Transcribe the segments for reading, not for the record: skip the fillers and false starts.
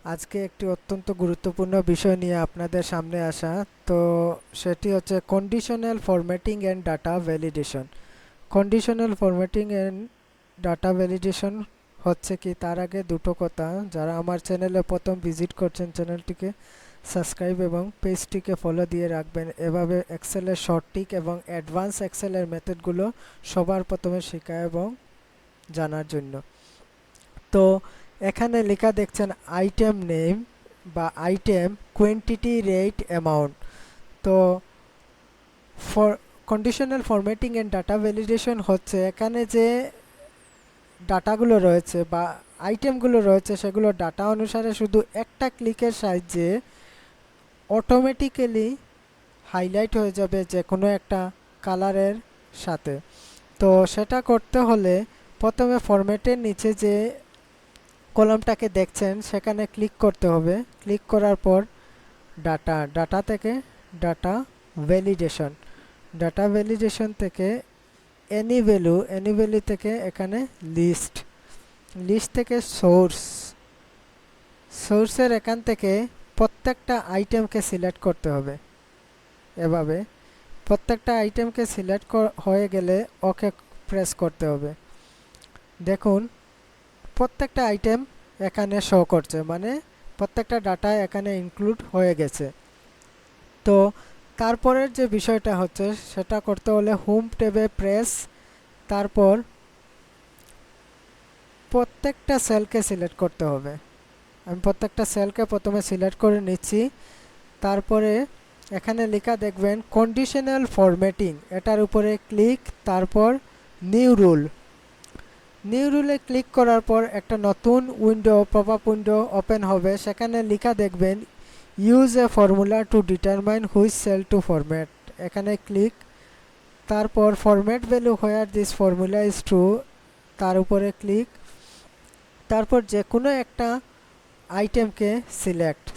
আজকে একটি অত্যন্ত গুরুত্বপূর্ণ বিষয় নিয়ে আপনাদের সামনে আসা। তো সেটি হচ্ছে conditional formatting and data validation. Conditional formatting and data validation হচ্ছে কি, তার আগে দুটো কথা। যারা আমার চ্যানেলে প্রথম ভিজিট করছেন, চ্যানেলটিকে সাবস্ক্রাইব এবং পেজটিকে ফলো দিয়ে রাখবেন। এভাবে এক্সেলের শর্ট ট্রিক এবং অ্যাডভান্স এক্সেলের মেথডগুলো সবার প্রথমে শেখা এবং জানার জন্য। তো এখানে লেখা দেখছেন আইটেম নেম বা আইটেম কোয়ান্টিটি রেট অ্যামাউন্ট। তো for conditional formatting and data validation হচ্ছে এখানে যে ডাটাগুলো রয়েছে বা আইটেমগুলো রয়েছে সেগুলো ডাটা অনুসারে শুধু একটা ক্লিকের সাহায্যে অটোমেটিক্যালি হাইলাইট হয়ে যাবে যে কোনো একটা কালারের সাথে। তো সেটা করতে হলে প্রথমে ফরম্যাটের নিচে যে কলামটাকে দেখছেন সেখানে ক্লিক করতে হবে। ক্লিক করার পর ডাটা থেকে ডাটা ভ্যালিডেশন থেকে এনি ভ্যালু থেকে এখানে লিস্ট থেকে সোর্সের এখান থেকে প্রত্যেকটা আইটেমকে সিলেক্ট করতে হবে। এভাবে প্রত্যেকটা আইটেমকে সিলেক্ট হয়ে গেলে ওকে প্রেস করতে হবে। দেখুন প্রত্যেকটা আইটেম এখানে শো করছে, মানে প্রত্যেকটা ডাটা এখানে ইনক্লুড হয়ে গেছে। তো তারপরের যে বিষয়টা হচ্ছে সেটা করতে হলে হোম ট্যাবে প্রেস, তারপর প্রত্যেকটা সেলকে সিলেক্ট করতে হবে। আমি প্রত্যেকটা সেলকে প্রথমে সিলেক্ট করে নিচ্ছি। তারপরে এখানে লেখা দেখবেন কন্ডিশনাল ফরম্যাটিং, এটার উপরে ক্লিক, তারপর নিউ রুলে ক্লিক করার পর একটা নতুন পপ আপ উইন্ডো ওপেন হবে। সেখানে লেখা দেখবেন use a formula to determine which cell to format. এখানে ক্লিক, তারপর format value where this formula is true, তার উপরে ক্লিক। তারপর যে কোনো একটা আইটেমকে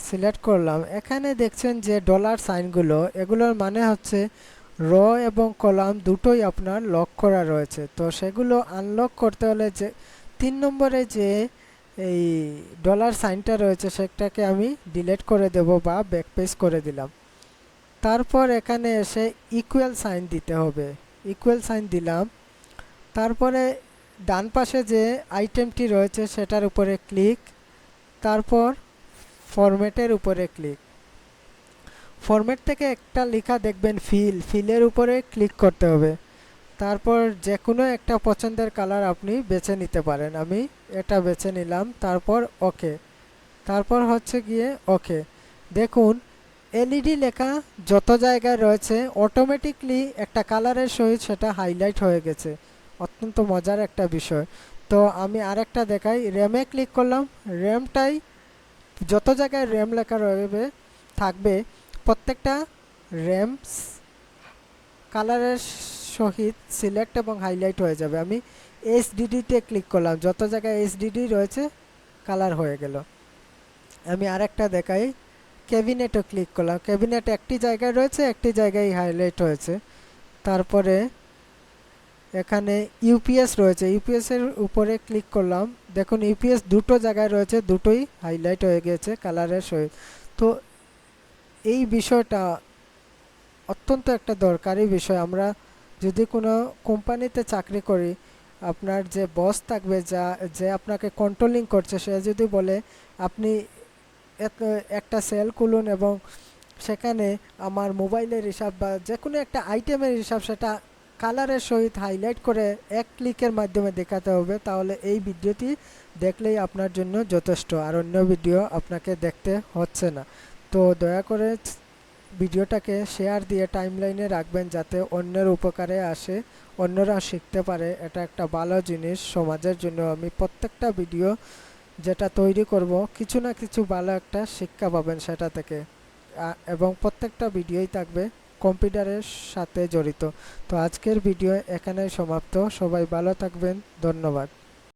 সিলেক্ট করলাম। এখানে দেখছেন যে ডলার সাইনগুলো, এগুলোর মানে হচ্ছে র এবং কলাম দুটোই আপনার লক করা রয়েছে। তো সেগুলো আনলক করতে হলে যে 3 নম্বরে যে এই ডলার সাইনটা রয়েছে সেটাকে আমি ডিলিট করে দেব বা ব্যাকপেজ করে দিলাম। তারপর এখানে এসে ইকুয়াল সাইন দিতে হবে। ইকুয়াল সাইন দিলাম। তারপরে ডান পাশে যে আইটেমটি রয়েছে সেটার উপরে ক্লিক, তারপর ফরম্যাটের উপরে ক্লিক। ফরম্যাট থেকে একটা লেখা দেখবেন ফিলের উপরে ক্লিক করতে হবে। তারপর যে কোনো একটা পছন্দের কালার আপনি বেছে নিতে পারেন। আমি এটা বেছে নিলাম, তারপর ওকে। তারপর হচ্ছে গিয়ে ওকে। দেখুন এলইডি লেখা যত জায়গায় রয়েছে অটোমেটিকলি একটা কালারের সহিত সেটা হাইলাইট হয়ে গেছে। অত্যন্ত মজার একটা বিষয়। তো আমি আরেকটা দেখাই, র্যামে ক্লিক করলাম। র্যামটাই যত জায়গায় র্যাম লেখা থাকবে প্রত্যেকটা র্যাম কালারের সহিত সিলেক্ট এবং হাইলাইট হয়ে যাবে। আমি এইচডিডিতে ক্লিক করলাম, যত জায়গায় এইচডিডি রয়েছে কালার হয়ে গেল। আমি আরেকটা দেখাই, ক্যাবিনেটও ক্লিক করলাম। ক্যাবিনেট একটি জায়গায় রয়েছে, একটি জায়গায় হাইলাইট হয়েছে। তারপরে এখানে ইউপিএস রয়েছে, ইউপিএসের উপরে ক্লিক করলাম। দেখুন ইউপিএস দুটো জায়গায় রয়েছে, দুটোই হাইলাইট হয়ে গেছে কালারের সহিত। তো এই বিষয়টা অত্যন্ত একটা দরকারি বিষয়। আমরা যদি কোনো কোম্পানিতে চাকরি করি, আপনার যে বস থাকবে, যে আপনাকে কন্ট্রোলিং করছে, সে যদি বলে আপনি একটা সেল খুলুন এবং সেখানে আমার মোবাইলের হিসাব বা যে কোনো একটা আইটেমের হিসাব সেটা কালারের সহিত হাইলাইট করে এক ক্লিকের মাধ্যমে দেখাতে হবে, তাহলে এই ভিডিওটি দেখলেই আপনার জন্য যথেষ্ট, আর অন্য ভিডিও আপনাকে দেখতে হচ্ছে না। তো দয়া করে ভিডিওটাকে শেয়ার দিয়ে টাইমলাইনে রাখবেন যাতে অন্যের উপকারে আসে, অন্যরা শিখতে পারে। এটা একটা ভালো জিনিস সমাজের জন্য। আমি প্রত্যেকটা ভিডিও যেটা তৈরি করব কিছু না কিছু ভালো একটা শিক্ষা পাবেন সেটা থেকে, এবং প্রত্যেকটা ভিডিওই থাকবে কম্পিউটারের সাথে জড়িত। তো আজকের ভিডিও এখানেই সমাপ্ত। সবাই ভালো থাকবেন, ধন্যবাদ।